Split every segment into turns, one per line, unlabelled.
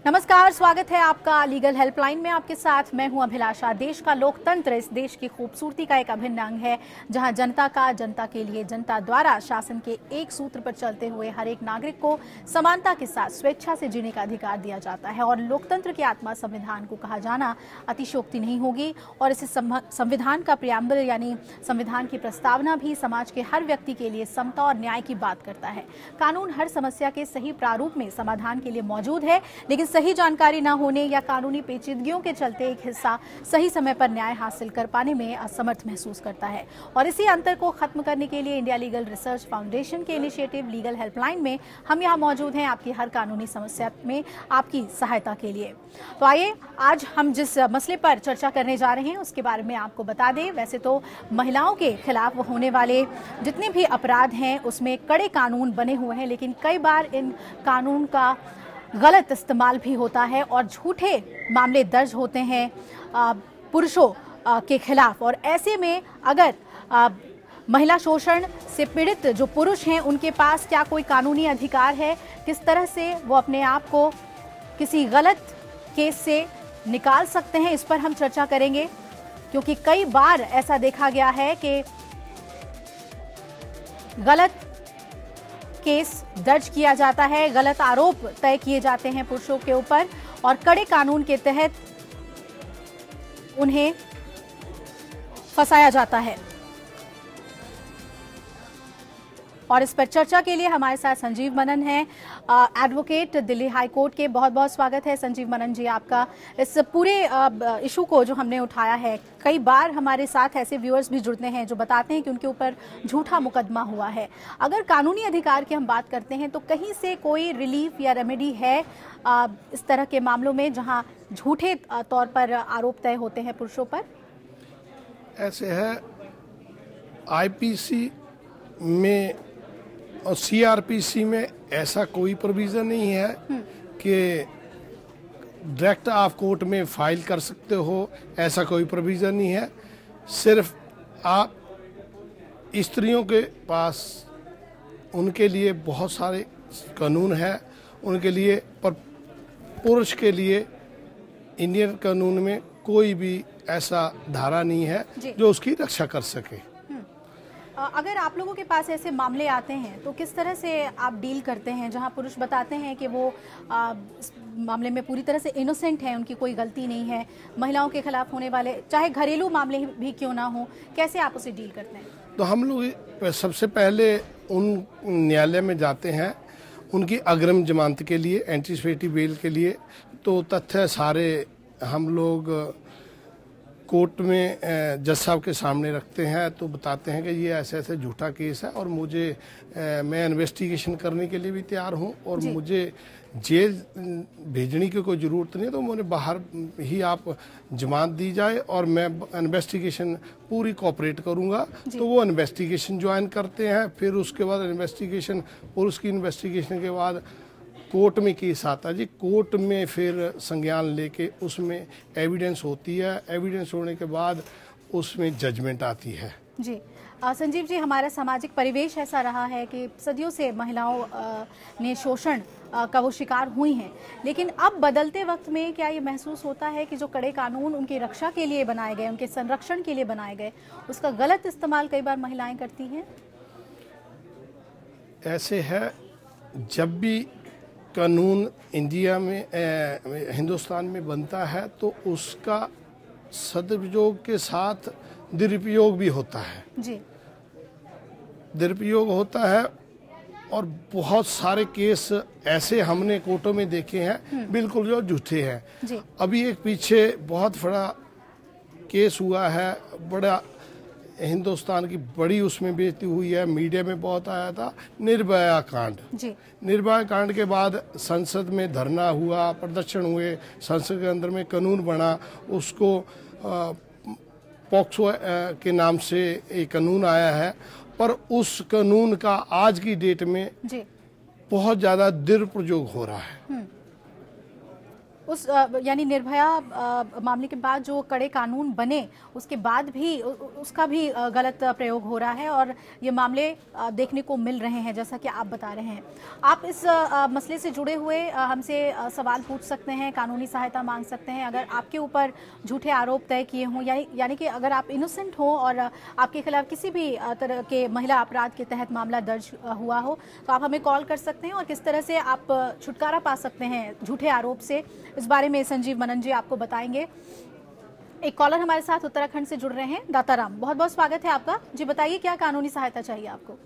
नमस्कार, स्वागत है आपका लीगल हेल्पलाइन में। आपके साथ मैं हूं अभिलाषा। देश का लोकतंत्र इस देश की खूबसूरती का एक अभिन्न अंग है, जहां जनता का, जनता के लिए, जनता द्वारा शासन के एक सूत्र पर चलते हुए हर एक नागरिक को समानता के साथ स्वेच्छा से जीने का अधिकार दिया जाता है। और लोकतंत्र की आत्मा संविधान को कहा जाना अतिशयोक्ति नहीं होगी। और इस संविधान का प्रियम्बल यानी संविधान की प्रस्तावना भी समाज के हर व्यक्ति के लिए समता और न्याय की बात करता है। कानून हर समस्या के सही प्रारूप में समाधान के लिए मौजूद है, लेकिन सही जानकारी न होने या कानूनी पेचीदगियों के चलते एक हिस्सा सही समय पर न्याय हासिल कर पाने में असमर्थ महसूस करता है। और इसी अंतर को खत्म करने के लिए इंडिया लीगल रिसर्च फाउंडेशन के इनिशिएटिव लीगल हेल्पलाइन में हम यहाँ मौजूद हैं, आपकी हर कानूनी समस्या में आपकी सहायता के लिए। तो आइए आज हम जिस मसले पर चर्चा करने जा रहे हैं उसके बारे में आपको बता दें। वैसे तो महिलाओं के खिलाफ होने वाले जितने भी अपराध हैं उसमें कड़े कानून बने हुए हैं, लेकिन कई बार इन कानून का गलत इस्तेमाल भी होता है और झूठे मामले दर्ज होते हैं पुरुषों के खिलाफ। और ऐसे में अगर महिला शोषण से पीड़ित जो पुरुष हैं उनके पास क्या कोई कानूनी अधिकार है, किस तरह से वो अपने आप को किसी गलत केस से निकाल सकते हैं, इस पर हम चर्चा करेंगे। क्योंकि कई बार ऐसा देखा गया है कि गलत केस दर्ज किया जाता है, गलत आरोप तय किए जाते हैं पुरुषों के ऊपर और कड़े कानून के तहत उन्हें फंसाया जाता है। और इस पर चर्चा के लिए हमारे साथ संजीव मनन हैं, एडवोकेट दिल्ली हाई कोर्ट के। बहुत बहुत स्वागत है संजीव मनन जी आपका इस पूरे इशू को जो हमने उठाया है। कई बार हमारे साथ ऐसे व्यूअर्स भी जुड़ते हैं जो बताते हैं कि उनके ऊपर झूठा मुकदमा हुआ है। अगर कानूनी अधिकार की हम बात करते हैं तो कहीं से कोई रिलीफ या रेमेडी है इस तरह के मामलों में जहां झूठे तौर पर आरोप तय होते हैं पुरुषों पर?
ऐसे है, आईपीसी में और सीआरपीसी में ऐसा कोई प्रोविजन नहीं है कि डायरेक्ट आप कोर्ट में फाइल कर सकते हो, ऐसा कोई प्रोविजन नहीं है। सिर्फ आप स्त्रियों के पास उनके लिए बहुत सारे कानून हैं उनके लिए, पर पुरुष के लिए इंडियन कानून में कोई भी ऐसा धारा नहीं है जो उसकी रक्षा कर सके।
अगर आप लोगों के पास ऐसे मामले आते हैं तो किस तरह से आप डील करते हैं, जहां पुरुष बताते हैं कि वो इस मामले में पूरी तरह से इनोसेंट है, उनकी कोई गलती नहीं है, महिलाओं के खिलाफ होने वाले चाहे घरेलू मामले भी क्यों ना हो, कैसे आप उसे डील करते हैं?
तो हम लोग सबसे पहले उन न्यायालय में जाते हैं उनकी अग्रिम जमानत के लिए, एंटीसिपेटरी बेल के लिए। तो तथ्य सारे हम लोग कोर्ट में जज साहब के सामने रखते हैं, तो बताते हैं कि ये ऐसे ऐसे झूठा केस है और मुझे मैं इन्वेस्टिगेशन करने के लिए भी तैयार हूँ और मुझे जेल भेजने की कोई ज़रूरत नहीं है, तो मुझे बाहर ही आप जमानत दी जाए और मैं इन्वेस्टिगेशन पूरी कोऑपरेट करूँगा। तो वो इन्वेस्टिगेशन ज्वाइन करते हैं। फिर उसके बाद इन्वेस्टिगेशन, पुलिस की इन्वेस्टिगेशन के बाद कोर्ट में केस आता है जी। कोर्ट में फिर संज्ञान लेके उसमें एविडेंस होती है, एविडेंस होने के बाद उसमें जजमेंट आती है
जी। संजीव जी, हमारा सामाजिक परिवेश ऐसा रहा है कि सदियों से महिलाओं ने शोषण का वो शिकार हुई हैं, लेकिन अब बदलते वक्त में क्या ये महसूस होता है कि जो कड़े कानून उनकी रक्षा के लिए बनाए गए, उनके संरक्षण के लिए बनाए गए, उसका गलत इस्तेमाल कई बार महिलाएं करती हैं?
ऐसे है, जब भी कानून इंडिया में हिंदुस्तान में बनता है तो उसका सदुपयोग के साथ दुरुपयोग भी होता है
जी।
दुरुपयोग होता है और बहुत सारे केस ऐसे हमने कोर्टों में देखे हैं बिल्कुल जो झूठे हैं
जी।
अभी एक पीछे बहुत बड़ा केस हुआ है, बड़ा हिंदुस्तान की बड़ी उसमें बेइज्जती हुई है, मीडिया में बहुत आया था, निर्भया कांड। निर्भया कांड के बाद संसद में धरना हुआ, प्रदर्शन हुए, संसद के अंदर में कानून बना, उसको पॉक्सो के नाम से एक कानून आया है, पर उस कानून का आज की डेट में बहुत ज्यादा दुरुपयोग हो रहा है।
उस यानी निर्भया मामले के बाद जो कड़े कानून बने उसके बाद भी उसका भी गलत प्रयोग हो रहा है और ये मामले देखने को मिल रहे हैं जैसा कि आप बता रहे हैं। आप इस मसले से जुड़े हुए हमसे सवाल पूछ सकते हैं, कानूनी सहायता मांग सकते हैं अगर आपके ऊपर झूठे आरोप तय किए हों, यानी कि अगर आप इनोसेंट हो और आपके खिलाफ किसी भी तरह के महिला अपराध के तहत मामला दर्ज हुआ हो तो आप हमें कॉल कर सकते हैं और किस तरह से आप छुटकारा पा सकते हैं झूठे आरोप से, इस बारे में संजीव मनन जी आपको बताएंगे। एक कॉलर हमारे साथ उत्तराखंड से जुड़ रहे हैं, दाताराम, बहुत बहुत स्वागत है आपका जी। बताइए क्या कानूनी सहायता चाहिए आपको?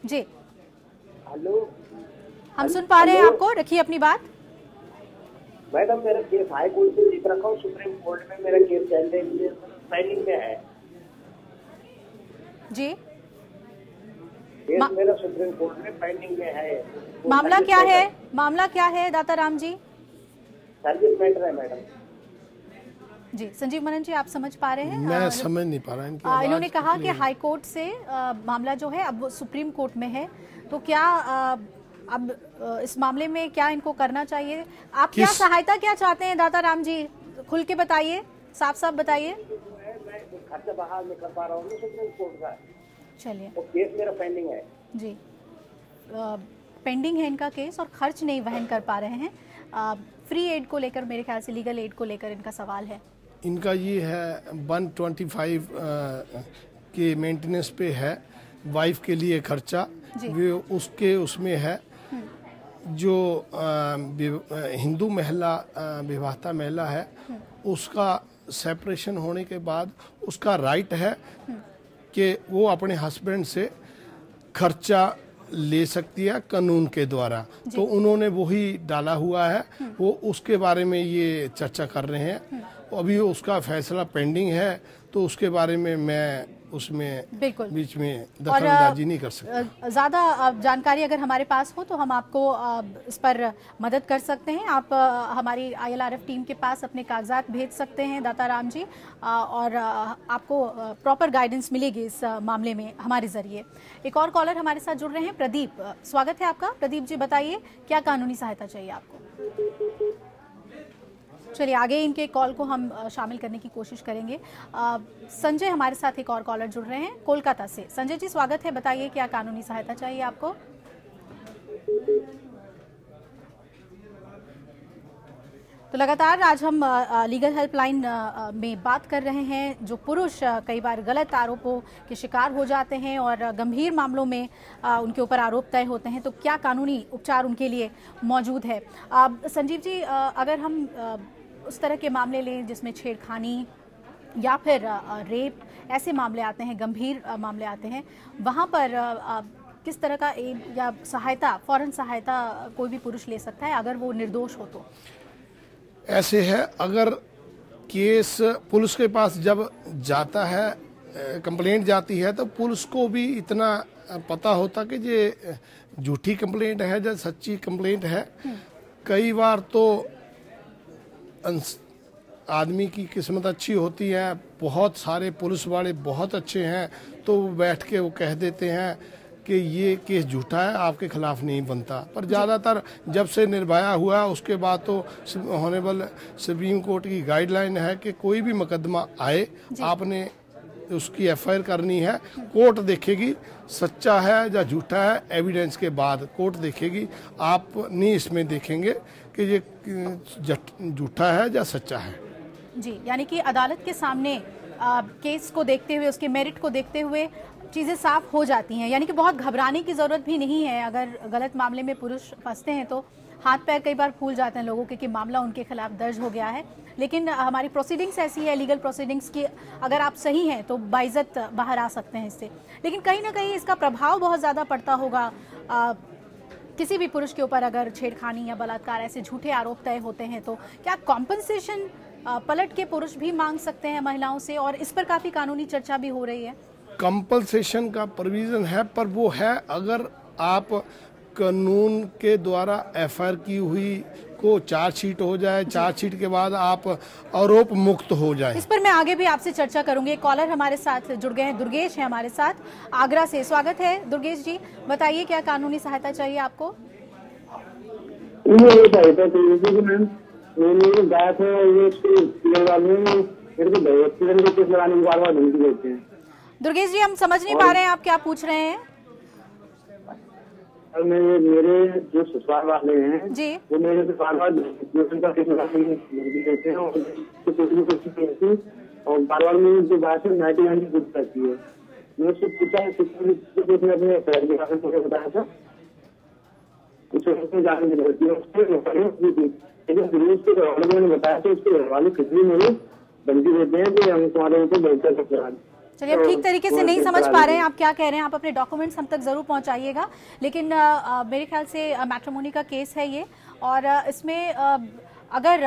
जी
हेलो,
हम सुन पा रहे हैं आपको, रखिए अपनी बात।
मैडम मेरा केस हाई कोर्ट से जीत रखा हूँ, सुप्रीम कोर्ट में मेरा केस पेंडिंग में है
जी।
केस मेरा सुप्रीम कोर्ट में पेंडिंग में है।
मामला क्या है? मामला क्या है दाताराम जी?
सर्विस मैटर है मैडम
जी। संजीव मनन जी आप समझ पा रहे हैं?
मैं समझ नहीं पा रहा इनकी आवाज।
इन्होंने कहा कि हाई कोर्ट से मामला जो है अब सुप्रीम कोर्ट में है, तो क्या अब इस मामले में क्या इनको करना चाहिए? आप क्या सहायता क्या चाहते हैं दाताराम जी? खुल के बताइए, साफ साफ बताइए।
मैं खर्चा बाहर नहीं कर पा रहा हूँ सुप्रीम कोर्ट का।
चलिए,
तो केस मेरा पेंडिंग है
जी। पेंडिंग है इनका केस और खर्च नहीं वहन कर पा रहे हैं। फ्री एड को लेकर, मेरे ख्याल से लीगल एड को लेकर इनका सवाल है।
इनका ये है 125 के मेंटेनेंस पे है, वाइफ के लिए खर्चा वो उसके उसमें है। जो हिंदू महिला विवाहिता महिला है उसका सेपरेशन होने के बाद उसका राइट है कि वो अपने हस्बैंड से खर्चा ले सकती है कानून के द्वारा। तो उन्होंने वही डाला हुआ है, वो उसके बारे में ये चर्चा कर रहे हैं। अभी उसका फैसला पेंडिंग है तो उसके बारे में मैं उसमें
बिल्कुल
बीच में दखलंदाजी नहीं कर सकता।
ज़्यादा जानकारी अगर हमारे पास हो तो हम आपको इस पर मदद कर सकते हैं। आप हमारी ILRF टीम के पास अपने कागजात भेज सकते हैं दाताराम जी, और आपको प्रॉपर गाइडेंस मिलेगी इस मामले में हमारे ज़रिए। एक और कॉलर हमारे साथ जुड़ रहे हैं, प्रदीप, स्वागत है आपका। प्रदीप जी बताइए क्या कानूनी सहायता चाहिए आपको? चलिए आगे इनके कॉल को हम शामिल करने की कोशिश करेंगे। संजय हमारे साथ एक और कॉलर जुड़ रहे हैं कोलकाता से। संजय जी स्वागत है, बताइए क्या कानूनी सहायता चाहिए आपको? तो लगातार आज हम लीगल हेल्पलाइन में बात कर रहे हैं। जो पुरुष कई बार गलत आरोपों के शिकार हो जाते हैं और गंभीर मामलों में उनके ऊपर आरोप तय होते हैं, तो क्या कानूनी उपचार उनके लिए मौजूद है? संजीव जी, अगर हम उस तरह के मामले लें जिसमें छेड़खानी या फिर रेप, ऐसे मामले आते हैं, गंभीर मामले आते हैं, वहाँ पर किस तरह का एड या सहायता, फौरन सहायता कोई भी पुरुष ले सकता है अगर वो निर्दोष हो तो?
ऐसे है, अगर केस पुलिस के पास जब जाता है, कंप्लेंट जाती है, तो पुलिस को भी इतना पता होता कि ये झूठी कंप्लेंट है या सच्ची कंप्लेंट है। कई बार तो आदमी की किस्मत अच्छी होती है, बहुत सारे पुलिस वाले बहुत अच्छे हैं, तो वो बैठ के वो कह देते हैं कि ये केस झूठा है, आपके खिलाफ नहीं बनता। पर ज़्यादातर जब से निर्भया हुआ उसके बाद तो ऑनरेबल सुप्रीम कोर्ट की गाइडलाइन है कि कोई भी मुकदमा आए आपने उसकी FIR करनी है। कोर्ट देखेगी सच्चा है या झूठा है, एविडेंस के बाद कोर्ट देखेगी। आप नहीं इसमें देखेंगे कि ये झूठा है या सच्चा है
जी। यानी कि अदालत के सामने केस को देखते हुए, उसके मेरिट को देखते हुए चीज़ें साफ हो जाती हैं। यानी कि बहुत घबराने की ज़रूरत भी नहीं है। अगर गलत मामले में पुरुष फंसते हैं तो हाथ पैर कई बार फूल जाते हैं लोगों के कि मामला उनके खिलाफ दर्ज हो गया है, लेकिन हमारी प्रोसीडिंग्स ऐसी है, लीगल प्रोसीडिंग्स की, अगर आप सही हैं तो बाइज्जत बाहर आ सकते हैं इससे। लेकिन कहीं ना कहीं इसका प्रभाव बहुत ज़्यादा पड़ता होगा किसी भी पुरुष के ऊपर अगर छेड़खानी या बलात्कार ऐसे झूठे आरोप तय होते हैं। तो क्या कॉम्पनसेशन पलट के पुरुष भी मांग सकते हैं महिलाओं से? और इस पर काफ़ी कानूनी चर्चा भी हो रही है।
कंपलसेशन का प्रोविजन है, पर वो है अगर आप कानून के द्वारा FIR की हुई को चार्जशीट हो जाए, चार्जशीट के बाद आप आरोप मुक्त हो जाए।
इस पर मैं आगे भी आपसे चर्चा करूंगी। कॉलर हमारे साथ जुड़ गए हैं, दुर्गेश है हमारे साथ आगरा से। स्वागत है दुर्गेश जी, बताइए क्या कानूनी सहायता चाहिए आपको?
ये बताया था तो मैम मैंने गया था ये इसके वाले मेरे को एक्सीडेंट के केस लगाने की बार धमकी देते हैं।
दुर्गेश जी, हम समझ नहीं पा रहे हैं आप क्या पूछ रहे हैं।
और मेरे जो ससुराल वाले हैं
जी,
वो मेरे से बार बार का केस लगाने की धमकी देते हैं और कोशिश करती है और बार बार में जो बात है नाइटी गाने की पूछ करती है। मैंने उससे पूछा अपने पैर के बारे में बताया था उसमें जाने की जरूरत है लेकिन मैंने बताया था उसके घर वाले किस भी मेरे धमकी देते हैं कि हम तुम्हारे ऊपर बेहतर सब करा।
चलिए, अब ठीक तरीके से नहीं समझ पा रहे हैं आप क्या कह रहे हैं। आप अपने डॉक्यूमेंट्स हम तक जरूर पहुंचाइएगा, लेकिन मेरे ख्याल से मैट्रिमोनी का केस है ये, और इसमें अगर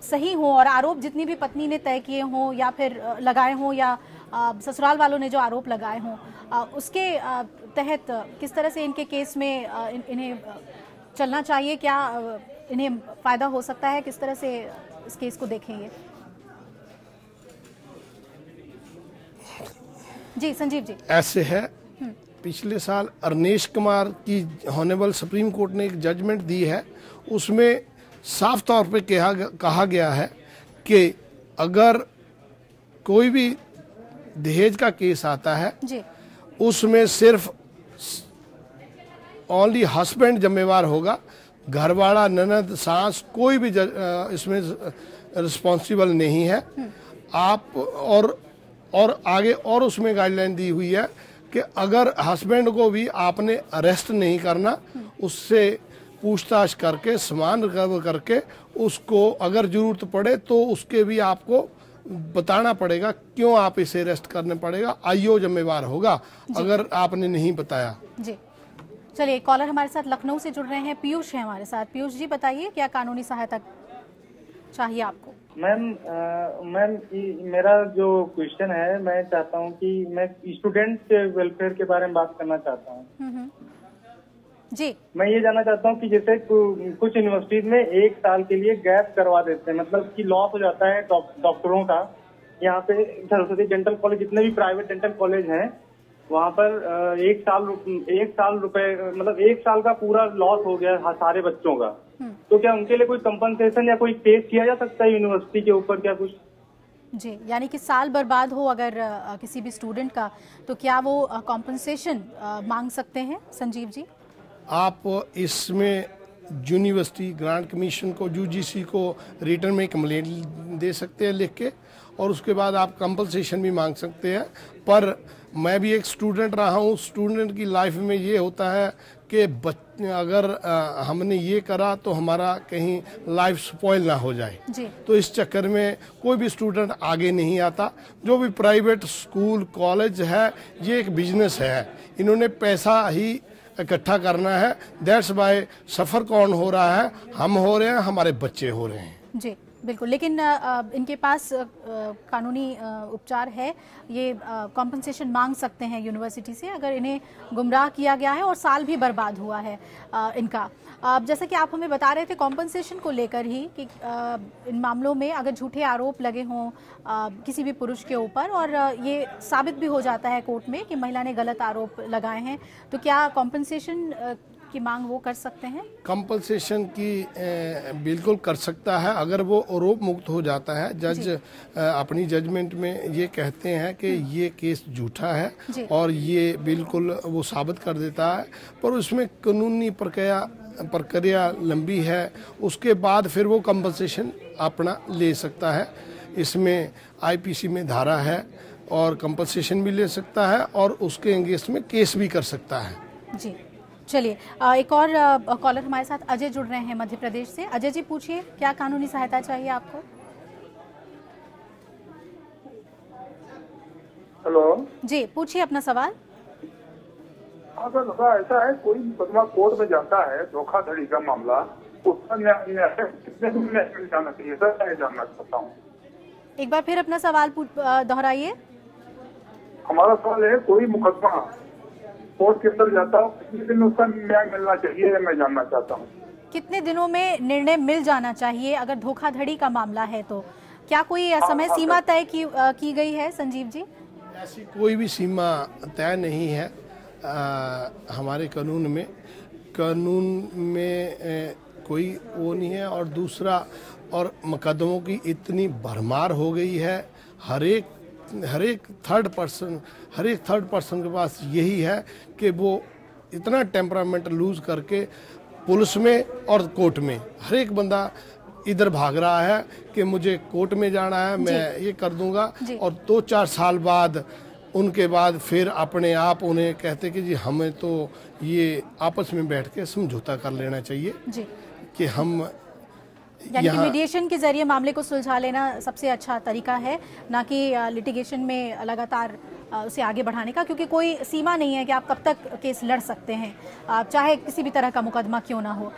सही हो और आरोप जितनी भी पत्नी ने तय किए हों या फिर लगाए हों या ससुराल वालों ने जो आरोप लगाए हों, उसके तहत किस तरह से इनके केस में इन्हें चलना चाहिए, क्या इन्हें फायदा हो सकता है, किस तरह से इस केस को देखेंगे। जी संजीव जी।
ऐसे है, पिछले साल अरनेश कुमार की ऑनरेबल सुप्रीम कोर्ट ने एक जजमेंट दी है, उसमें साफ तौर पे कहा गया है कि अगर कोई भी दहेज का केस आता है
जी,
उसमें सिर्फ ओनली हस्बैंड जिम्मेवार होगा, घरवाला, ननद, सास कोई भी इसमें रिस्पॉन्सिबल नहीं है। आप और आगे और उसमें गाइडलाइन दी हुई है कि अगर हस्बैंड को भी आपने अरेस्ट नहीं करना, उससे पूछताछ करके सामान रिकवर करके उसको अगर जरूरत पड़े तो उसके भी आपको बताना पड़ेगा क्यों आप इसे अरेस्ट करने पड़ेगा, आईओ जिम्मेवार होगा अगर आपने नहीं बताया।
जी चलिए, कॉलर हमारे साथ लखनऊ से जुड़ रहे हैं, पीयूष है हमारे साथ। पीयूष जी बताइए, क्या कानूनी सहायता चाहिए आपको?
मैम मेरा जो क्वेश्चन है, मैं चाहता हूँ कि मैं स्टूडेंट के वेलफेयर के बारे में बात करना चाहता हूँ।
जी,
मैं ये जानना चाहता हूँ कि जैसे कुछ यूनिवर्सिटीज में 1 साल के लिए गैप करवा देते हैं, मतलब कि लॉस हो जाता है डॉक्टरों का। यहाँ पे सरस्वती डेंटल कॉलेज, जितने भी प्राइवेट डेंटल कॉलेज हैं वहाँ पर 1 साल रुपए, मतलब 1 साल का पूरा लॉस हो गया सारे बच्चों का। तो क्या उनके लिए कोई कंपनसेशन या कोई केस किया जा सकता है यूनिवर्सिटी के ऊपर, क्या कुछ?
जी, यानी कि साल बर्बाद हो अगर किसी भी स्टूडेंट का, तो क्या वो कॉम्पनसेशन मांग सकते हैं संजीव जी?
आप इसमें यूनिवर्सिटी ग्रांट कमीशन को, यूजीसी को रिटर्न में कंप्लेंट दे सकते हैं लिख के, और उसके बाद आप कंपनसेशन भी मांग सकते हैं। पर मैं भी एक स्टूडेंट रहा हूँ, स्टूडेंट की लाइफ में ये होता है कि अगर हमने ये करा तो हमारा कहीं लाइफ स्पॉइल ना हो जाए
जी।
तो इस चक्कर में कोई भी स्टूडेंट आगे नहीं आता। जो भी प्राइवेट स्कूल कॉलेज है ये एक बिजनेस है, इन्होंने पैसा ही इकट्ठा करना है। दैट्स वाई सफ़र कौन हो रहा है? हम हो रहे हैं, हमारे बच्चे हो रहे हैं।
जी बिल्कुल, लेकिन इनके पास कानूनी उपचार है, ये कॉम्पनसेशन मांग सकते हैं यूनिवर्सिटी से अगर इन्हें गुमराह किया गया है और साल भी बर्बाद हुआ है इनका। जैसा कि आप हमें बता रहे थे कॉम्पनसेशन को लेकर ही कि इन मामलों में अगर झूठे आरोप लगे हों किसी भी पुरुष के ऊपर और ये साबित भी हो जाता है कोर्ट में कि महिला ने गलत आरोप लगाए हैं, तो क्या कॉम्पनसेशन की मांग वो कर सकते हैं?
कंपनसेशन की बिल्कुल कर सकता है अगर वो आरोप मुक्त हो जाता है। जज अपनी जजमेंट में ये कहते हैं कि ये केस झूठा है और ये बिल्कुल वो साबित कर देता है, पर उसमें कानूनी प्रक्रिया लंबी है। उसके बाद फिर वो कंपनसेशन अपना ले सकता है। इसमें आईपीसी में धारा है और कंपनसेशन भी ले सकता है और उसके अगेंस्ट में केस भी कर सकता है।
जी चलिए, एक और कॉलर हमारे साथ अजय जुड़ रहे हैं मध्य प्रदेश से। अजय जी पूछिए, क्या कानूनी सहायता चाहिए आपको?
हेलो
जी पूछिए अपना सवाल।
हाँ सर, ऐसा है कोई मुकदमा कोर्ट में जाता है धोखाधड़ी का मामला, उसका कितने दिन में जाना चाहिए सर, मैं जानना चाहता हूँ।
एक बार फिर अपना सवाल दोहराइए।
हमारा सवाल है कोई मुकदमा कोर्ट के अंदर जाता हूँ, कितने दिन उसका न्याय मिलना चाहिए, मैं जानना चाहता हूँ।
कितने दिनों में निर्णय मिल जाना चाहिए अगर धोखाधड़ी का मामला है तो? क्या कोई समय सीमा तय की गई है संजीव जी?
ऐसी कोई भी सीमा तय नहीं है हमारे कानून में कोई वो नहीं है। और दूसरा, और मुकदमों की इतनी भरमार हो गई है, हर एक थर्ड पर्सन के पास यही है कि वो इतना टेम्परामेंट लूज करके पुलिस में और कोर्ट में हर एक बंदा इधर भाग रहा है कि मुझे कोर्ट में जाना है, मैं ये कर दूंगा। और 2-4 साल बाद उनके बाद फिर अपने आप उन्हें कहते कि जी हमें तो ये आपस में बैठ के समझौता कर लेना चाहिए जी। कि हम
यानी कि मीडिएशन के जरिए मामले को सुलझा लेना सबसे अच्छा तरीका है, ना कि लिटिगेशन में लगातार उसे आगे बढ़ाने का, क्योंकि कोई सीमा नहीं है कि आप कब तक केस लड़ सकते हैं, चाहे किसी भी तरह का मुकदमा क्यों ना हो।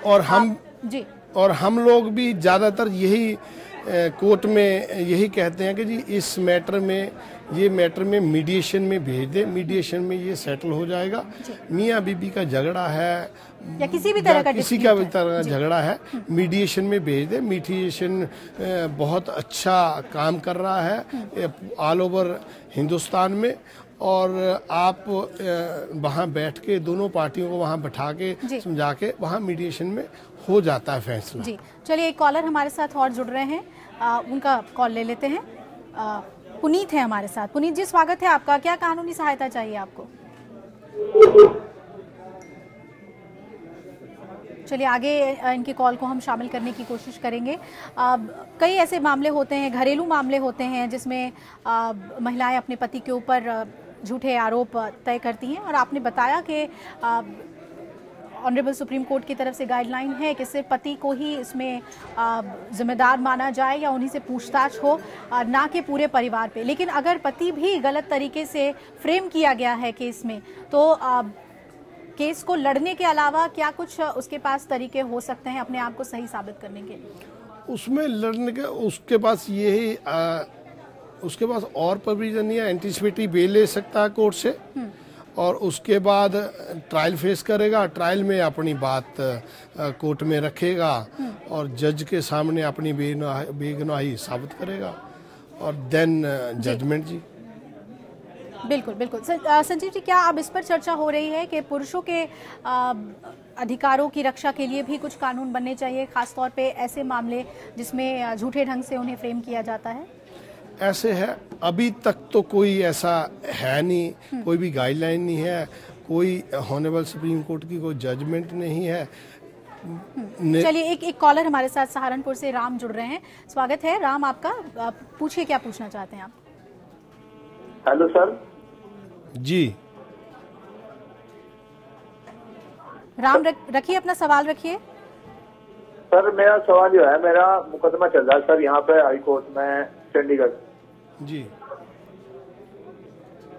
और हम लोग भी ज़्यादातर यही कोर्ट में यही कहते हैं कि जी इस मैटर में मीडिएशन में भेज दे, मीडिएशन में ये सेटल हो जाएगा। मियाँ बीबी का झगड़ा है
या किसी भी तरह का
झगड़ा है, मीडिएशन में भेज दे। मीडिएशन बहुत अच्छा काम कर रहा है ऑल ओवर हिंदुस्तान में। और आप वहाँ बैठ के दोनों पार्टियों को वहाँ बैठा के समझा के वहाँ मीडिएशन में हो जाता है फैसला
जी। चलिए, एक कॉलर हमारे साथ और जुड़ रहे हैं, उनका कॉल ले लेते हैं। पुनीत है हमारे साथ। पुनीत जी, स्वागत है आपका। क्या कानूनी सहायता चाहिए आपको? चलिए, आगे इनकी कॉल को हम शामिल करने की कोशिश करेंगे। कई ऐसे मामले होते हैं, घरेलू मामले होते हैं, जिसमें महिलाएं अपने पति के ऊपर झूठे आरोप तय करती हैं, और आपने बताया कि ऑनरेबल सुप्रीम कोर्ट की तरफ से गाइडलाइन है कि सिर्फ पति को ही इसमें जिम्मेदार माना जाए या उन्हीं से पूछताछ हो, ना कि पूरे परिवार पे। लेकिन अगर पति भी गलत तरीके से फ्रेम किया गया है केस में, तो केस को लड़ने के अलावा क्या कुछ उसके पास तरीके हो सकते हैं अपने आप को सही साबित करने के लिए? उसमें
लड़ने के उसके पास यही उसके पास और प्रोविजन नहीं है। एंटीसिपेटरी बेल ले सकता है कोर्ट से, और उसके बाद ट्रायल फेस करेगा। ट्रायल में अपनी बात कोर्ट में रखेगा और जज के सामने अपनी बेगुनाही साबित करेगा, और देन जजमेंट जी।
बिल्कुल बिल्कुल। संजीव जी, क्या अब इस पर चर्चा हो रही है कि पुरुषों के अधिकारों की रक्षा के लिए भी कुछ कानून बनने चाहिए, खासतौर पे ऐसे मामले जिसमें झूठे ढंग से उन्हें फ्रेम किया जाता है?
ऐसे है, अभी तक तो कोई ऐसा है नहीं, कोई भी गाइडलाइन नहीं है, कोई ऑनरेबल सुप्रीम कोर्ट की कोई जजमेंट नहीं है।
चलिए, एक कॉलर हमारे साथ सहारनपुर से राम जुड़ रहे हैं। स्वागत है राम आपका, पूछिए क्या पूछना चाहते हैं आप?
हेलो सर
जी।
राम रखिए अपना सवाल रखिए।
सर, मेरा सवाल जो है, मेरा मुकदमा चल रहा है सर यहाँ पे हाई कोर्ट में चंडीगढ़
जी।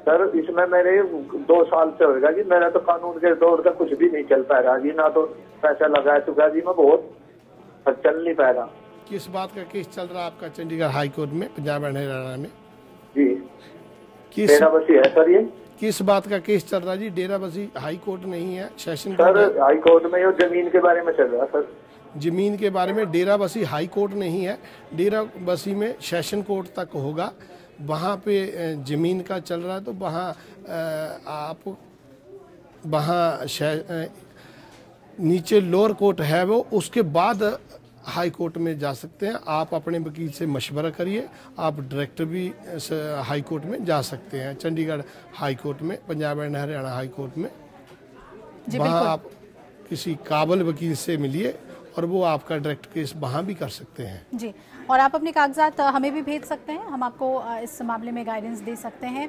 सर, इसमें मेरे 2 साल से होगा जी। मेरा तो कानून के दौर का कुछ भी नहीं चल पा रहा जी, ना तो पैसा लगा चुका जी, मैं बहुत चल नहीं पा रहा।
किस बात का केस चल रहा है आपका चंडीगढ़ हाई कोर्ट में, पंजाब एंड हरियाणा में?
जी, डेराबस्सी है सर। ये
किस बात का केस चल रहा है जी? डेराबस्सी हाई कोर्ट नहीं है, सेशन
सर हाई कोर्ट में ये जमीन के बारे में चल रहा है सर।
जमीन के बारे में डेराबस्सी हाई कोर्ट नहीं है, डेराबस्सी में सेशन कोर्ट तक होगा। वहाँ पे जमीन का चल रहा है, तो आप वहाँ नीचे लोअर कोर्ट है वो, उसके बाद हाई कोर्ट में जा सकते हैं। आप अपने वकील से मशवरा करिए, आप डायरेक्ट भी हाई कोर्ट में जा सकते हैं, चंडीगढ़ हाई कोर्ट में, Punjab and Haryana high court में। वहाँ आप किसी काबिल वकील से मिलिए और वो आपका डायरेक्ट केस वहाँ भी कर सकते हैं
जी। और आप अपने कागजात हमें भी भेज सकते हैं, हम आपको इस मामले में गाइडेंस दे सकते हैं।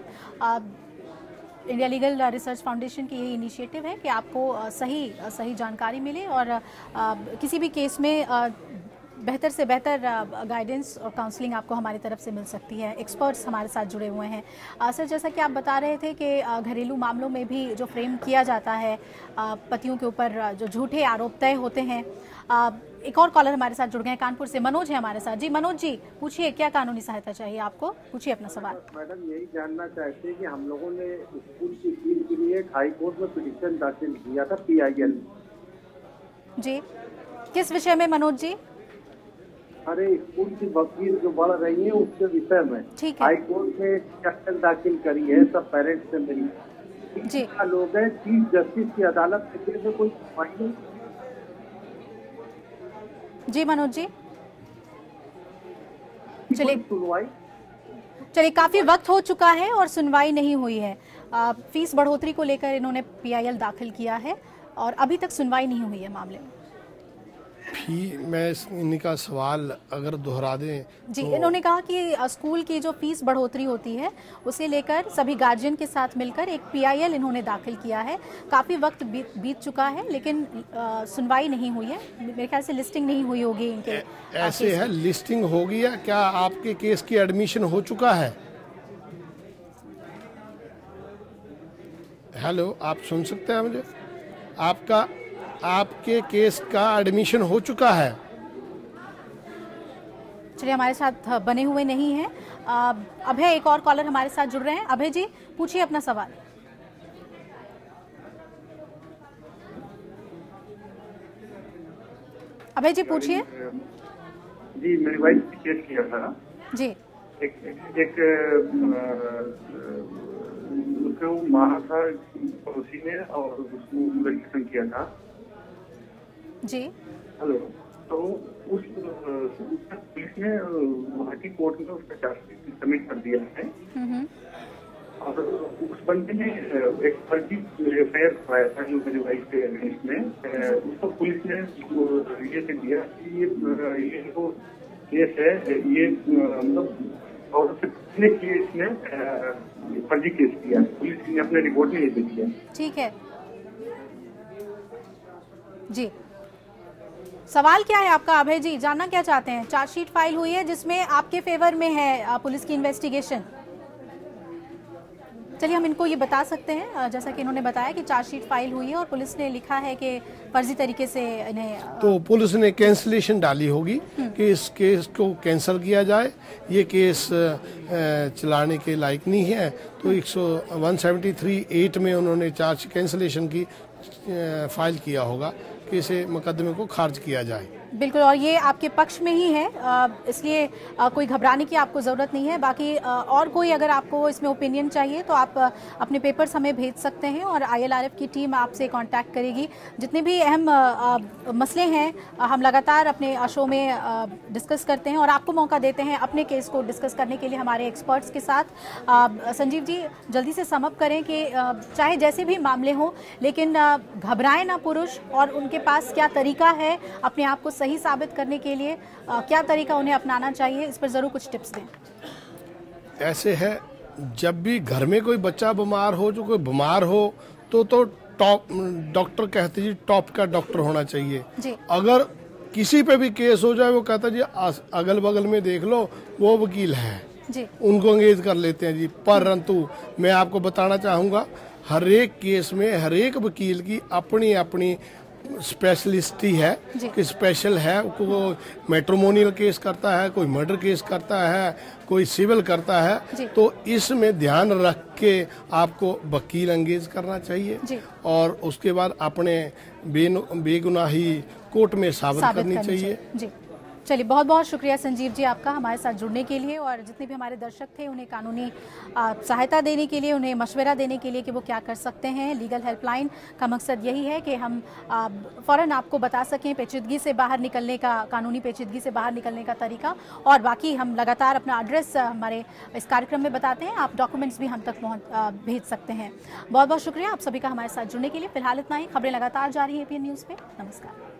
इंडिया लीगल रिसर्च फाउंडेशन की यही इनिशिएटिव है कि आपको सही जानकारी मिले और किसी भी केस में बेहतर से बेहतर गाइडेंस और काउंसलिंग आपको हमारी तरफ से मिल सकती है। एक्सपर्ट्स हमारे साथ जुड़े हुए हैं। सर, जैसा कि आप बता रहे थे कि घरेलू मामलों में भी जो फ्रेम किया जाता है, पतियों के ऊपर जो झूठे आरोप तय होते हैं। एक और कॉलर हमारे साथ जुड़ गए हैं, कानपुर से मनोज है हमारे साथ। जी मनोज जी, पूछिए क्या कानूनी सहायता चाहिए आपको, पूछिए अपना सवाल।
मैडम, यही जानना चाहते हैं कि हम लोगों ने स्कूल की फीस के लिए हाई कोर्ट में पिटीशन दाखिल किया था PIL।
जी, किस विषय में मनोज जी?
अरे, स्कूल की वकील जो बढ़ रही है उसके विषय में।
ठीक है।
हाई कोर्ट में पिटीशन दाखिल करी है सब पेरेंट्स से मिली जी। लोग हैं, चीफ जस्टिस की अदालत में कोई सुनवाई नहीं।
जी मनोज जी, चलिए काफी वक्त हो चुका है और सुनवाई नहीं हुई है। फीस बढ़ोतरी को लेकर इन्होंने PIL दाखिल किया है और अभी तक सुनवाई नहीं हुई है मामले में।
मैं इनका सवाल अगर दोहरा दें
जी,
तो
इन्होंने कहा कि स्कूल की जो फीस बढ़ोतरी होती है उसे लेकर सभी गार्जियन के साथ मिलकर एक PIL इन्होंने दाखिल किया है। काफ़ी वक्त बीत चुका है लेकिन सुनवाई नहीं हुई है। मेरे ख्याल से लिस्टिंग नहीं हुई होगी इनके।
ऐसे है, लिस्टिंग हो गई है क्या? आपके केस की एडमिशन हो चुका है? हेलो, आप सुन सकते हैं मुझे? आपके केस का एडमिशन हो चुका है?
चलिए, हमारे साथ बने हुए नहीं हैं। अभय, एक और कॉलर हमारे साथ जुड़ रहे हैं। अभय जी, पूछिए अपना सवाल। अभय जी, पूछिए।
जी, मेरी वाइफ ने केस किया था
जी।
एक उसको मारा था पड़ोसी ने और उसको रजिस्ट्रेशन किया था
जी।
हेलो, तो उस पुलिस ने गुवाहाटी कोर्ट में उसका चार्जशीट सबमिट कर दिया है और उस बंदे ने एक फर्जी FIR कराया था जो मेरी वाइफ के अगेंस्ट में। उसको पुलिस ने ये से दिया कि ये जो केस है ये मतलब और पिछले केस में फर्जी केस किया। पुलिस ने अपने रिपोर्ट में ये दे दिया।
ठीक है जी। सवाल क्या है आपका अभय जी, जानना क्या चाहते हैं? चार्जशीट फाइल हुई है जिसमें आपके फेवर में है पुलिस की इन्वेस्टिगेशन। चलिए, हम इनको ये बता सकते हैं जैसा कि इन्होंने बताया कि चार्जशीट फाइल हुई है और पुलिस ने लिखा है कि फर्जी तरीके से इन्हें
तो पुलिस ने कैंसिलेशन डाली होगी कि इस केस को कैंसिल किया जाए, ये केस चलाने के लायक नहीं है। तो 173(8) में उन्होंने चार्ज कैंसिलेशन की फाइल किया होगा कि इसे मुकदमे को खारिज किया जाए।
बिल्कुल, और ये आपके पक्ष में ही है, इसलिए कोई घबराने की आपको ज़रूरत नहीं है। बाकी और कोई अगर आपको इसमें ओपिनियन चाहिए तो आप अपने पेपर्स हमें भेज सकते हैं और ILRF की टीम आपसे कांटेक्ट करेगी। जितने भी अहम मसले हैं हम लगातार अपने शो में डिस्कस करते हैं और आपको मौका देते हैं अपने केस को डिस्कस करने के लिए हमारे एक्सपर्ट्स के साथ। संजीव जी, जल्दी से समअप करें कि चाहे जैसे भी मामले हों लेकिन घबराएं ना पुरुष, और उनके पास क्या तरीका है अपने आप को सही साबित करने के लिए, क्या तरीका उन्हें अपनाना चाहिए, इस पर जरूर कुछ टिप्स दें।
ऐसे है, जब भी घर में कोई बच्चा बीमार हो, जो कोई बीमार हो तो टॉप डॉक्टर कहते जी टॉप का डॉक्टर होना चाहिए
जी।
अगर किसी पे भी केस हो जाए वो कहता जी अगल बगल में देख लो, वो वकील है
जी,
उनको एंगेज कर लेते हैं जी। परंतु मैं आपको बताना चाहूँगा, हर एक केस में हर एक वकील की अपनी अपनी स्पेशलिस्टी है कि स्पेशल है। कोई मैट्रिमोनियल केस करता है, कोई मर्डर केस करता है, कोई सिविल करता है। तो इसमें ध्यान रख के आपको वकील एंगेज करना चाहिए और उसके बाद अपने बेगुनाही कोर्ट में साबित करनी चाहिए।
जी, चलिए, बहुत बहुत शुक्रिया संजीव जी आपका हमारे साथ जुड़ने के लिए, और जितने भी हमारे दर्शक थे उन्हें कानूनी सहायता देने के लिए, उन्हें मशवरा देने के लिए कि वो क्या कर सकते हैं। लीगल हेल्पलाइन का मकसद यही है कि हम फ़ौरन आपको बता सकें पेचीदगी से बाहर निकलने का, कानूनी पेचीदगी से बाहर निकलने का तरीका। और बाकी हम लगातार अपना एड्रेस हमारे इस कार्यक्रम में बताते हैं, आप डॉक्यूमेंट्स भी हम तक भेज सकते हैं। बहुत बहुत शुक्रिया आप सभी का हमारे साथ जुड़ने के लिए। फिलहाल इतना ही। खबरें लगातार जारी हैं APN न्यूज़ पे। नमस्कार।